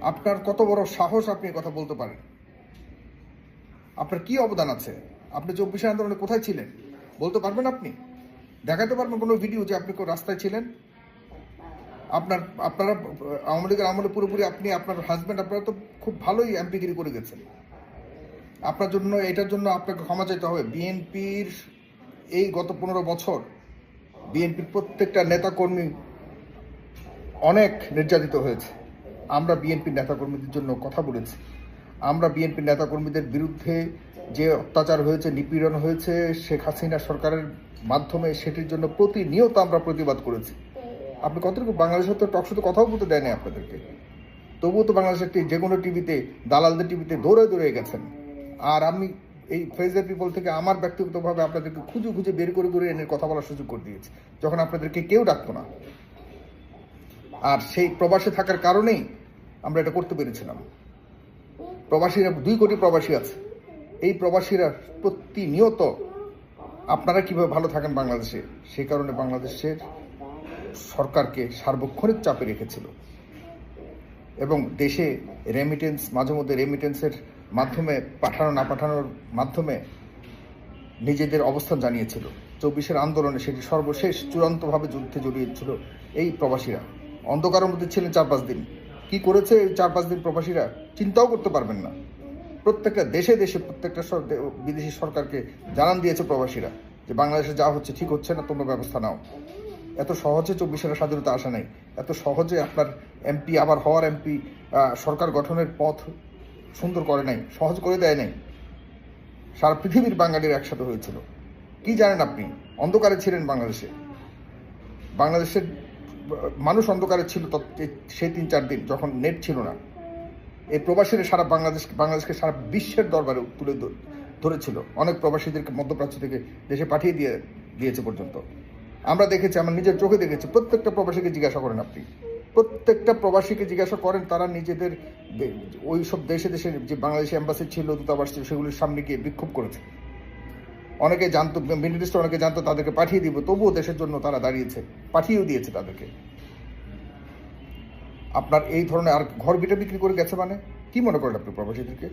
আপনার কত বড় সাহস আপনি কথা বলতে পারেন? আপনার কি অবদান আছে? আপনি 24 আন্দোলনে কোথায় ছিলেন বলতে পারবেন? আপনি দেখাতে পারবেন কোনো ভিডিও যে আপনি কোন রাস্তায় ছিলেন? আপনারা আওয়ামী লীগের আমলে পুরোপুরি আপনি আপনার হাজব্যান্ড আপনারা তো খুব ভালোই এমপিগিরি করে গেছেন। আপনার জন্য এটার জন্য আপনাকে ক্ষমা চাইতে হবে। বিএনপির এই গত 15 বছর বিএনপির প্রত্যেকটা নেতাকর্মী অনেক নির্যাতিত হয়েছে। আমরা বিএনপির নেতাকর্মীদের জন্য কথা বলেছি। আমরা বিএনপির নেতাকর্মীদের বিরুদ্ধে যে অত্যাচার হয়েছে, নিপীড়ন হয়েছে শেখ হাসিনা সরকারের মাধ্যমে, সেটির জন্য প্রতিনিয়ত আমরা প্রতিবাদ করেছি। আপনি কতটুকু বাংলাদেশের তো টকশোতে কথাও বলতে দেয়নি আপনাদেরকে, তবুও তো বাংলাদেশের যে কোনো টিভিতে, দালালদের টিভিতে দৌড়ে দৌড়ে গেছেন। আর আমি এই ফ্রেজার পিপল থেকে আমার ব্যক্তিগতভাবে আপনাদেরকে খুঁজে খুঁজে বের করে করে এনে কথা বলার সুযোগ করে দিয়েছি, যখন আপনাদেরকে কেউ ডাকতো না। আর সেই প্রবাসে থাকার কারণেই আমরা এটা করতে পেরেছিলাম। প্রবাসীরা 2 কোটি প্রবাসী আছে। এই প্রবাসীরা প্রতিনিয়ত আপনারা কিভাবে ভালো থাকেন বাংলাদেশে, সেই কারণে বাংলাদেশের সরকারকে সার্বক্ষণিক চাপে রেখেছিল এবং দেশে রেমিটেন্স, মাঝে মধ্যে রেমিটেন্সের মাধ্যমে পাঠানো না পাঠানোর মাধ্যমে নিজেদের অবস্থান জানিয়েছিল। 24-এর আন্দোলনে সেটি সর্বশেষ চূড়ান্তভাবে যুদ্ধে জড়িয়েছিল এই প্রবাসীরা। অন্ধকারের মধ্যে ছিলেন 4-5 দিন। কি করেছে এই 4-5 দিন প্রবাসীরা চিন্তাও করতে পারবেন না। প্রত্যেকটা দেশে দেশে প্রত্যেকটা বিদেশি সরকারকে জানান দিয়েছে প্রবাসীরা যে বাংলাদেশে যা হচ্ছে ঠিক হচ্ছে না, তোমরা ব্যবস্থা নাও। এত সহজে 24-এর স্বাধীনতা আসা নাই। এত সহজে আপনার এমপি আবার হওয়ার এমপি সরকার গঠনের পথ সুন্দর করে নাই, সহজ করে দেয় নাই। সারা পৃথিবীর বাঙালির একসাথে হয়েছিল। কি জানেন আপনি? অন্ধকারে ছিলেন বাংলাদেশে। বাংলাদেশের মানুষ অন্ধকারে ছিল সেই 3-4 দিন যখন নেট ছিল না। এই প্রবাসীরা সারা বাংলাদেশকে সারা বিশ্বের দরবারে তুলে ধরেছিল। অনেক প্রবাসীদেরকে মধ্যপ্রাচ্য থেকে দেশে পাঠিয়ে দিয়েছে পর্যন্ত। আমরা দেখেছি, আমার নিজের চোখে দেখেছি। প্রত্যেকটা প্রবাসীকে জিজ্ঞাসা করেন আপনি, প্রত্যেকটা প্রবাসীকে জিজ্ঞাসা করেন, তারা নিজেদের ওই সব দেশে দেশে যে বাংলাদেশি এম্বাসি ছিল, দূতাবাস ছিল, সেগুলির সামনে গিয়ে বিক্ষোভ করেছে। অনেকে জানতো, মিডল ইস্টে অনেকে জানতো তাদেরকে পাঠিয়ে দিব, তবুও দেশের জন্য তারা দাঁড়িয়েছে, পাঠিয়েও দিয়েছে তাদেরকে। আপনার এই ধরনের আর ঘর বিটা বিক্রি করে গেছে মানে কি মনে করেন আপনি প্রবাসীদেরকে?